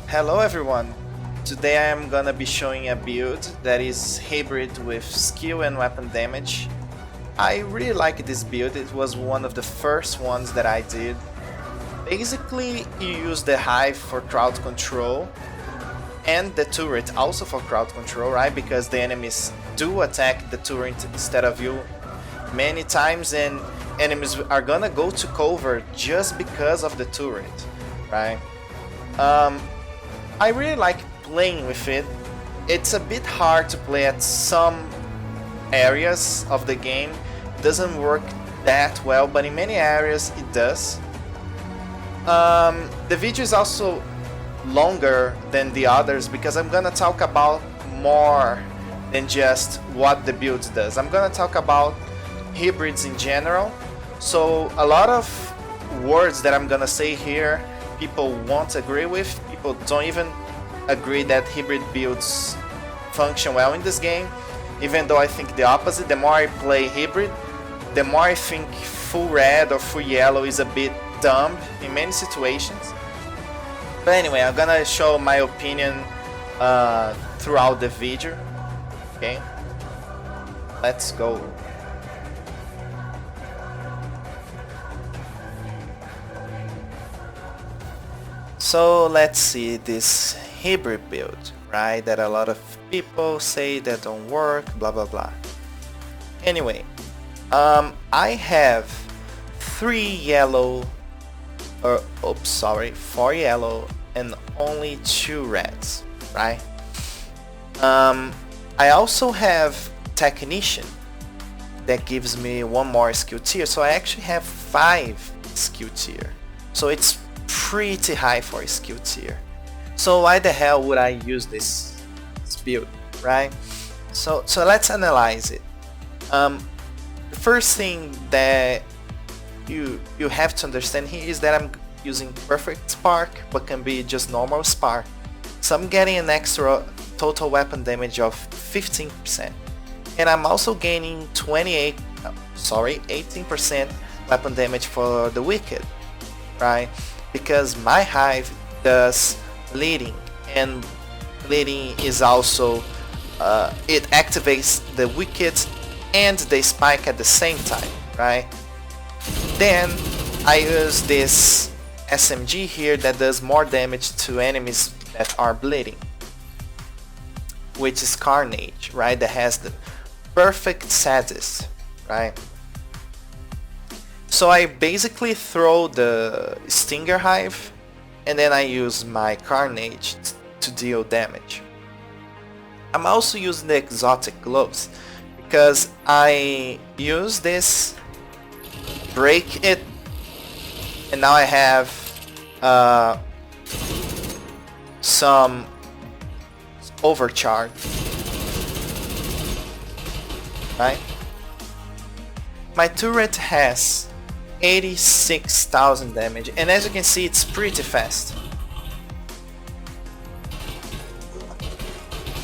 Hello everyone! Today I am gonna be showing a build that is hybrid with skill and weapon damage. I really like this build, it was one of the first ones that I did. Basically, you use the hive for crowd control and the turret also for crowd control, right? Because the enemies do attack the turret instead of you many times, and enemies are gonna go to cover just because of the turret, right? I really like playing with it. It's a bit hard to play at some areas of the game. It doesn't work that well, but in many areas it does. The video is also longer than the others because I'm gonna talk about more than just what the build does. I'm gonna talk about hybrids in general. So a lot of words that I'm gonna say here people won't agree with. People don't even agree that hybrid builds function well in this game, even though I think the opposite. The more I play hybrid, the more I think full red or full yellow is a bit dumb in many situations. But anyway, I'm gonna show my opinion throughout the video. Okay, let's go. So let's see this hybrid build, right? That a lot of people say that don't work, blah blah blah. Anyway, I have 4 yellow and only 2 reds, right? I also have Technician that gives me 1 more skill tier, so I actually have 5 skill tier. So it's pretty high for a skill tier. So why the hell would I use this build, right? So let's analyze it. The first thing that you have to understand here is that I'm using Perfect Spark, but can be just normal Spark. So I'm getting an extra total weapon damage of 15%, and I'm also gaining 18% weapon damage for the Wicked, right? Because my hive does bleeding, and bleeding is also it activates the Wicked and the Spike at the same time, right? Then I use this SMG here that does more damage to enemies that are bleeding, which is Carnage, right? That has the perfect sadist, right? So I basically throw the Stinger Hive and then I use my Carnage to deal damage. I'm also using the Exotic Gloves because I use this, break it, and now I have some overcharge, right? My turret has 86,000 damage, and as you can see, it's pretty fast,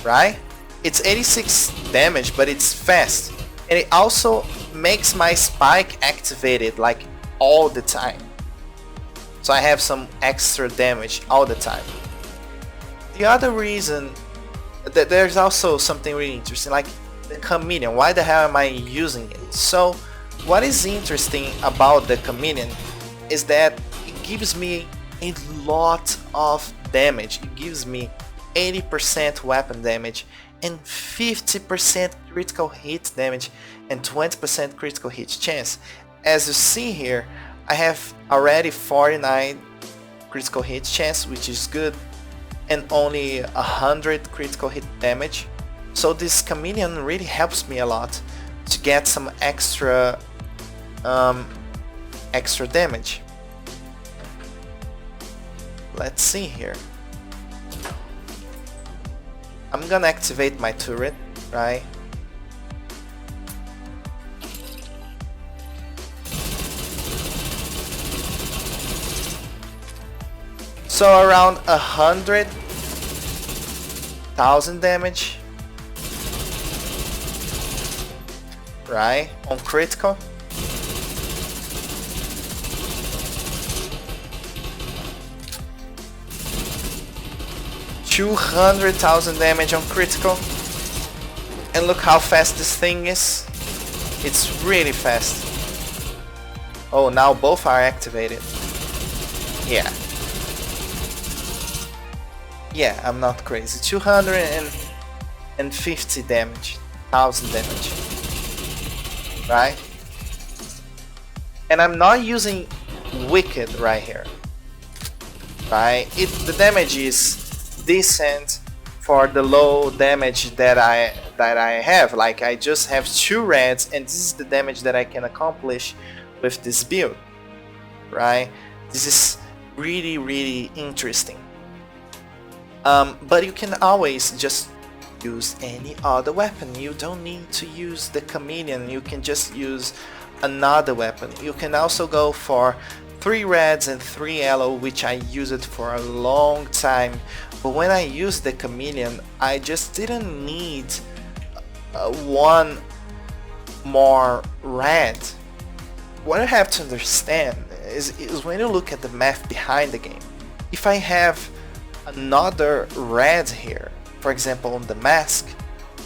right? It's 86 damage, but it's fast, and it also makes my Spike activated like all the time, so I have some extra damage all the time. The other reason that there's also something really interesting, like the Chameleon. Why the hell am I using it? So what is interesting about the Chameleon is that it gives me a lot of damage. It gives me 80% weapon damage and 50% critical hit damage and 20% critical hit chance. As you see here, I have already 49 critical hit chance, which is good, and only 100 critical hit damage. So this Chameleon really helps me a lot to get some extra damage. Let's see here. I'm gonna activate my turret, right? So around 100,000 damage, right, on critical. 200,000 damage on critical. And look how fast this thing is. It's really fast. Oh, now both are activated. Yeah. Yeah, I'm not crazy. 250 damage. 1000 damage. Right? And I'm not using Wicked right here. Right? The damage is decent for the low damage that I have. Like, I just have 2 reds and this is the damage that I can accomplish with this build, right? This is really interesting. But you can always just use any other weapon. You don't need to use the chameleon, you can just use another weapon. You can also go for 3 reds and 3 yellow, which I used for a long time, but when I used the chameleon I just didn't need 1 more red. What you have to understand is when you look at the math behind the game, if I have another red here, for example on the mask,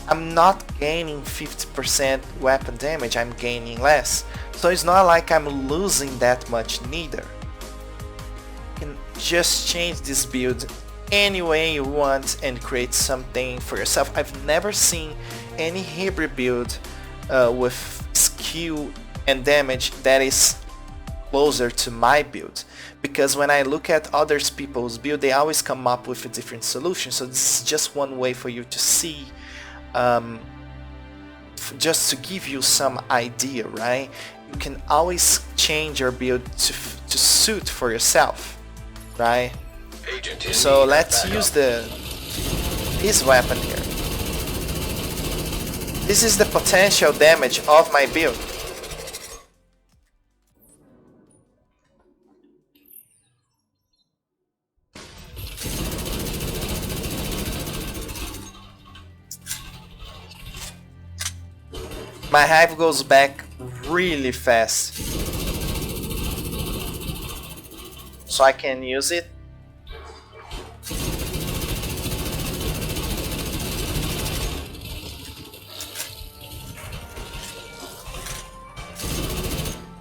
I'm not gaining 50% weapon damage, I'm gaining less. So it's not like I'm losing that much neither. You can just change this build any way you want and create something for yourself. I've never seen any hybrid build with skill and damage that is closer to my build, because when I look at other people's build they always come up with a different solution. So this is just one way for you to see, just to give you some idea, right? You can always change your build to suit for yourself, right? So let's use this weapon here. This is the potential damage of my build. My hive goes back really fast, so I can use it.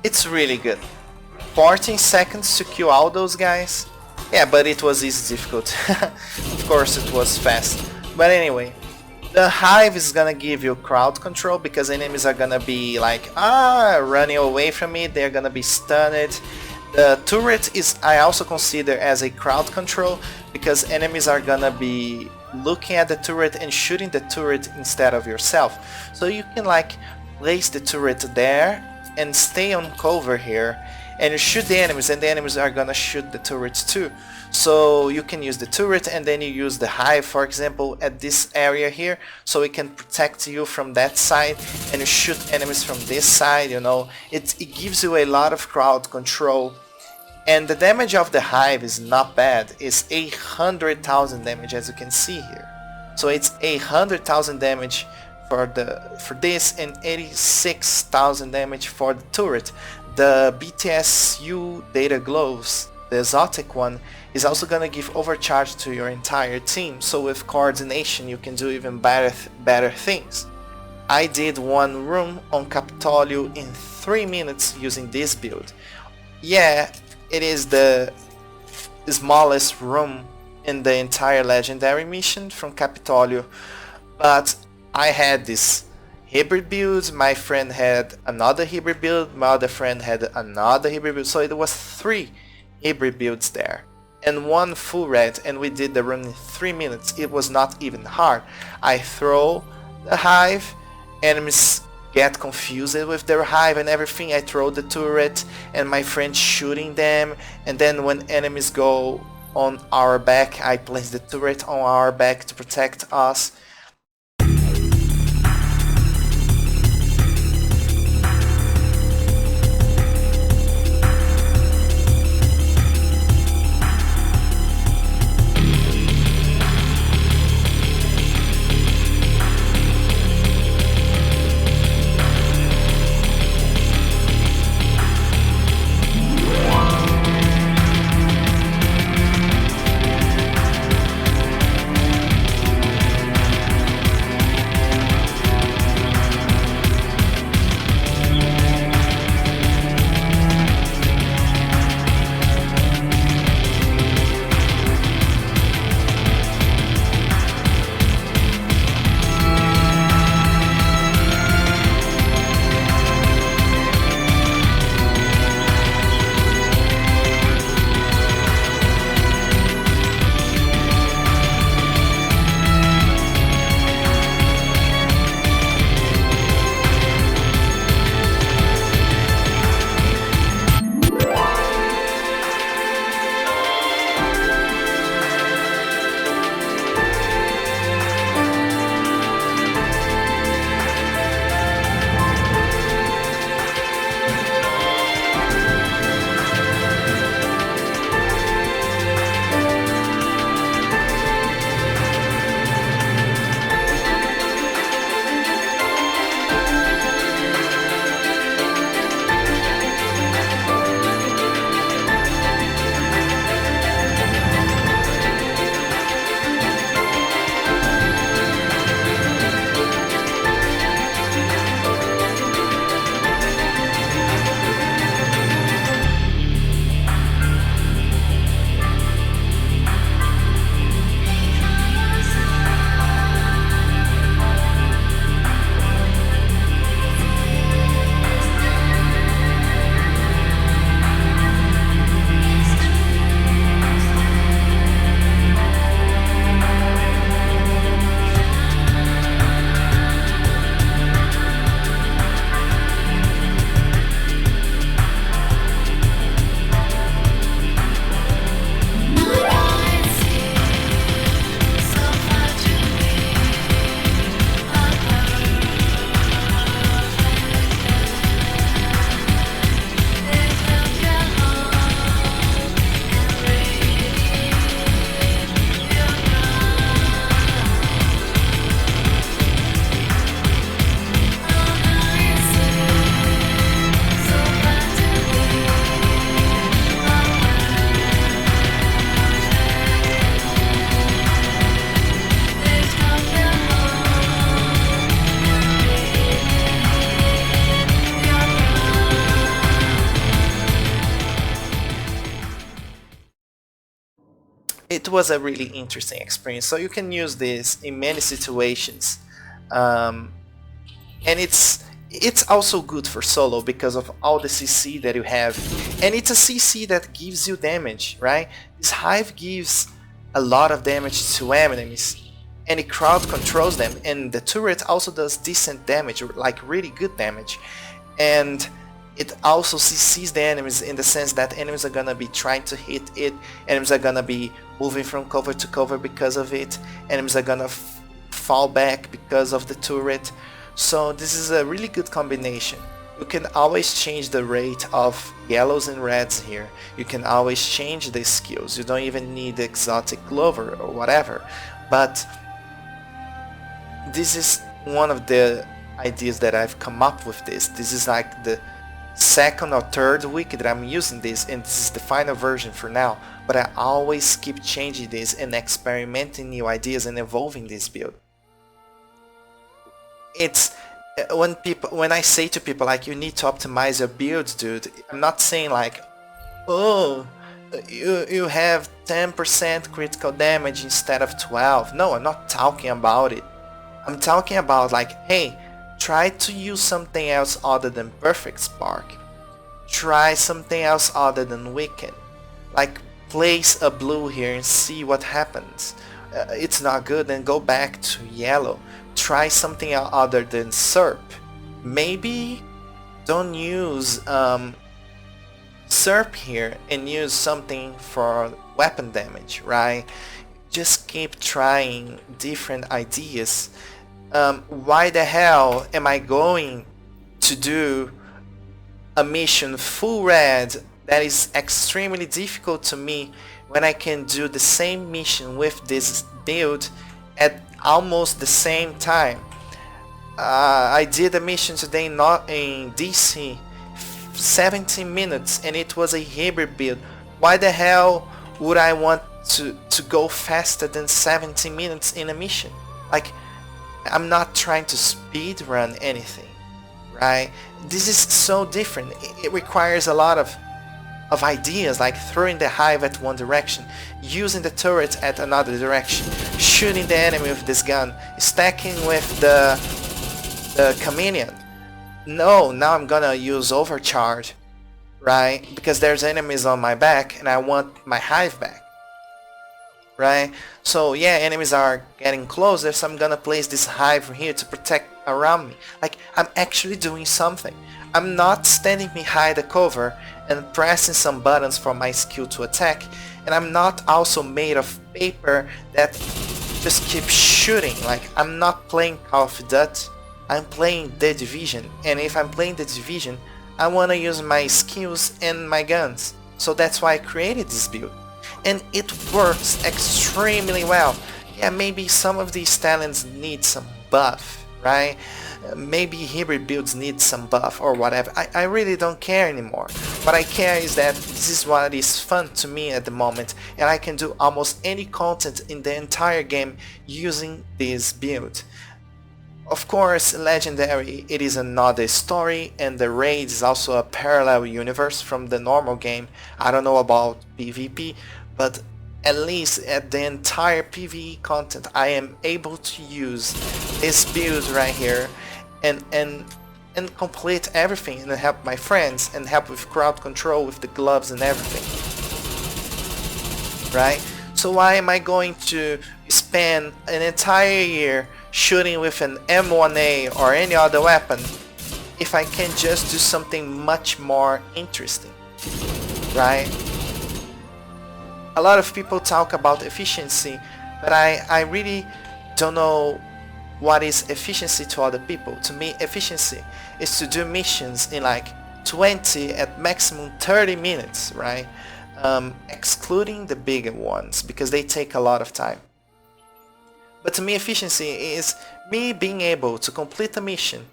It's really good. 14 seconds to kill all those guys. Yeah, but it was easy difficult. Of course it was fast. But anyway, the hive is gonna give you crowd control because enemies are gonna be like, running away from me, they're gonna be stunned. The turret is, I also consider as a crowd control because enemies are gonna be looking at the turret and shooting the turret instead of yourself. So you can like place the turret there and stay on cover here and you shoot the enemies and the enemies are gonna shoot the turrets too. So you can use the turret and then you use the hive, for example, at this area here, so it can protect you from that side and you shoot enemies from this side, you know. It gives you a lot of crowd control. And the damage of the hive is not bad. It's 100,000 damage, as you can see here. So it's 100,000 damage for this and 86,000 damage for the turret. The BTSU data gloves, the exotic one, is also gonna give overcharge to your entire team. So with coordination you can do even better things. I did 1 room on Capitolio in 3 minutes using this build. Yeah, it is the smallest room in the entire legendary mission from Capitolio, but I had this hybrid build, my friend had another hybrid build, my other friend had another hybrid build, so it was 3 hybrid builds there and 1 full red, and we did the run in 3 minutes. It was not even hard. I throw the hive, enemies get confused with their hive and everything, I throw the turret and my friend shooting them, and then when enemies go on our back I place the turret on our back to protect us. it was a really interesting experience. So you can use this in many situations, um, and it's also good for solo because of all the CC that you have, and it's a CC that gives you damage, right? This hive gives a lot of damage to enemies, and it crowd controls them, and the turret also does decent damage, like really good damage, and it also CCs the enemies in the sense that enemies are gonna be trying to hit it, enemies are gonna be moving from cover to cover because of it, enemies are gonna fall back because of the turret. So this is a really good combination. You can always change the rate of yellows and reds here. You can always change the skills. You don't even need the exotic Glover or whatever. But this is one of the ideas that I've come up with this. This is like the second or third week that I'm using this, and this is the final version for now. But I always keep changing this and experimenting new ideas and evolving this build. It's when I say to people like, you need to optimize your builds, dude, I'm not saying like, oh, you have 10% critical damage instead of 12. No, I'm not talking about it. I'm talking about like, hey, try to use something else other than Perfect Spark. Try something else other than Weaken. Like, place a blue here and see what happens. It's not good, then go back to yellow. Try something other than SERP. Maybe don't use SERP here and use something for weapon damage, right? Just keep trying different ideas. Why the hell am I going to do a mission full red that is extremely difficult to me when I can do the same mission with this build at almost the same time? I did a mission today not in DC, 17 minutes, and it was a hybrid build. Why the hell would I want to go faster than 17 minutes in a mission? Like, I'm not trying to speed run anything, right? This is so different. It requires a lot of ideas, like throwing the hive at one direction, using the turret at another direction, shooting the enemy with this gun, stacking with the chameleon. No, now I'm gonna use overcharge, right? Because there's enemies on my back and I want my hive back, right? So yeah, enemies are getting closer, so I'm gonna place this hive here to protect around me. Like, I'm actually doing something. I'm not standing behind the cover and pressing some buttons for my skill to attack, and I'm not also made of paper that just keeps shooting. Like, I'm not playing Call of Duty, I'm playing The Division, and if I'm playing The Division, I want to use my skills and my guns. So that's why I created this build, and it works extremely well. Yeah, maybe some of these talents need some buff, right? Maybe hybrid builds need some buff or whatever. I really don't care anymore. What I care is that this is what is fun to me at the moment, and I can do almost any content in the entire game using this build. Of course, Legendary, it is another story, and the raid is also a parallel universe from the normal game. I don't know about PvP, but at least at the entire PvE content I am able to use this build right here and complete everything, and help my friends and help with crowd control with the gloves and everything, right? So why am I going to spend an entire year shooting with an M1A or any other weapon if I can just do something much more interesting, right? A lot of people talk about efficiency, but I really don't know what is efficiency to other people. To me, efficiency is to do missions in like 20 at maximum 30 minutes, right? Excluding the bigger ones because they take a lot of time. But to me, efficiency is me being able to complete a mission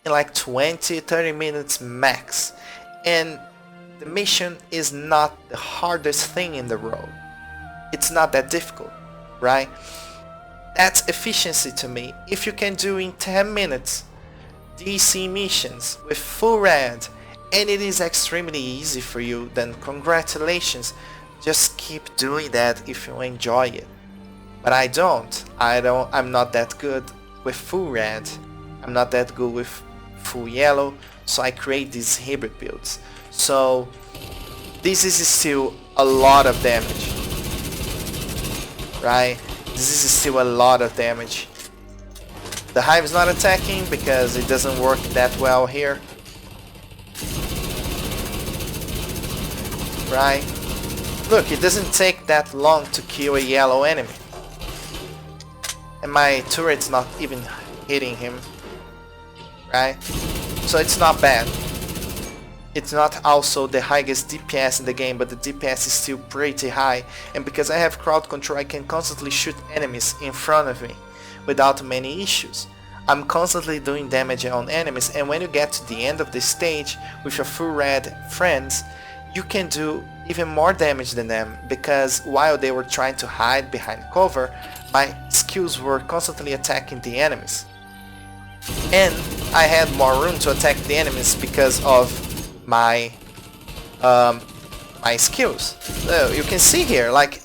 in like 20-30 minutes max, and the mission is not the hardest thing in the world. It's not that difficult, right? That's efficiency to me. If you can do in 10 minutes DC missions with full red, and it is extremely easy for you, then congratulations. just keep doing that if you enjoy it. But I don't. I'm not that good with full red. I'm not that good with full yellow. So I create these hybrid builds. So this is still a lot of damage. Right? This is still a lot of damage. The hive is not attacking because it doesn't work that well here. Right? Look, it doesn't take that long to kill a yellow enemy. And my turret's not even hitting him. Right? So it's not bad. It's not also the highest DPS in the game, but the DPS is still pretty high. And because I have crowd control, I can constantly shoot enemies in front of me without many issues. I'm constantly doing damage on enemies, and when you get to the end of the stage with your full red friends, you can do even more damage than them, because while they were trying to hide behind cover, my skills were constantly attacking the enemies. And I had more room to attack the enemies because of my my skills. So you can see here, like,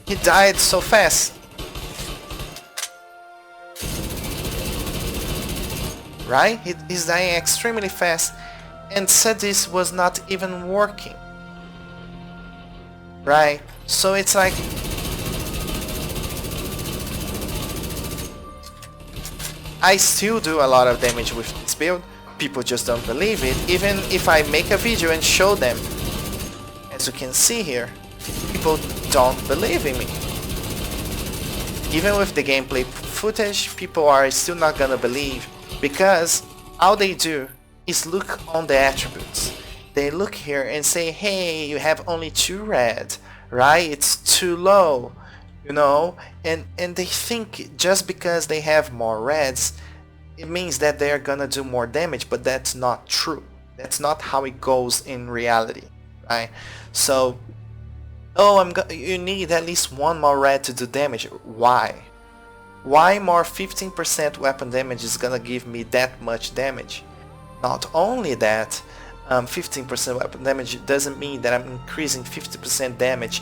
he died so fast. Right? He's dying extremely fast, and Sadis was not even working. Right? So it's like, I still do a lot of damage with this build. People just don't believe it. Even if I make a video and show them, as you can see here, people don't believe in me. Even with the gameplay footage, people are still not gonna believe, because all they do is look on the attributes. They look here and say, hey, you have only 2 red, right? It's too low, you know? And they think just because they have more reds, it means that they're gonna do more damage, but that's not true. That's not how it goes in reality, right? So, oh, you need at least 1 more red to do damage. Why? Why more 15% weapon damage is gonna give me that much damage? Not only that, 15% weapon damage doesn't mean that I'm increasing 50% damage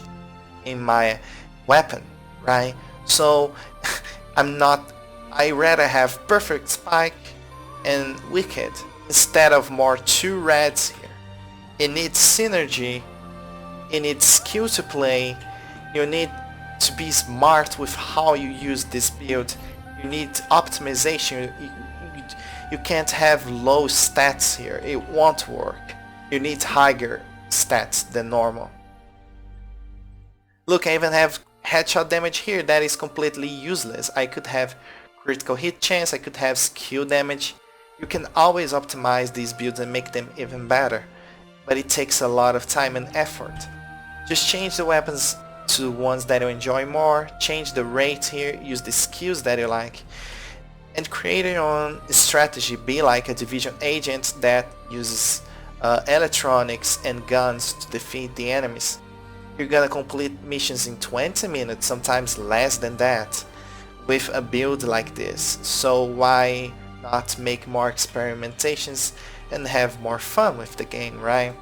in my weapon, right? So I rather have perfect spike and wicked instead of more 2 reds here. It needs synergy, it needs skill to play, you need to be smart with how you use this build, you need optimization. You can't have low stats here, it won't work. You need higher stats than normal. Look, I even have headshot damage here that is completely useless. I could have critical hit chance, I could have skill damage. You can always optimize these builds and make them even better, but it takes a lot of time and effort. Just change the weapons to ones that you enjoy more, change the rate here, use the skills that you like, and create your own strategy. Be like a Division agent that uses electronics and guns to defeat the enemies. You're gonna complete missions in 20 minutes, sometimes less than that, with a build like this. So why not make more experimentations and have more fun with the game, right?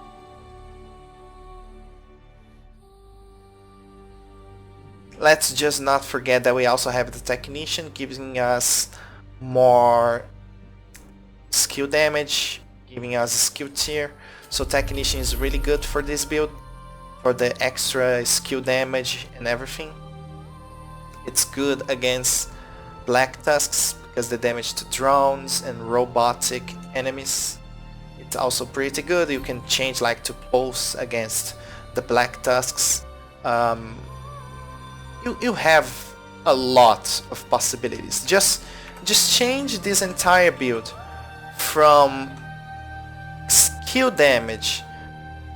Let's just not forget that we also have the Technician, giving us more skill damage, giving us a skill tier. So Technician is really good for this build, for the extra skill damage and everything. It's good against Black Tusks because the damage to drones and robotic enemies. It's also pretty good. You can change like to pulse against the Black Tusks. You have a lot of possibilities. Just change this entire build from skill damage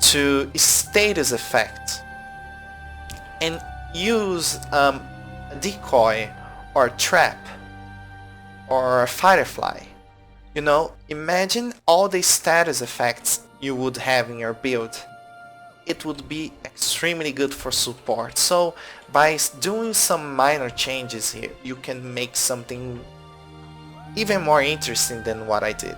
to status effect and use a decoy or a trap or a firefly. You know, imagine all the status effects you would have in your build. It would be extremely good for support. So by doing some minor changes here, you can make something even more interesting than what I did.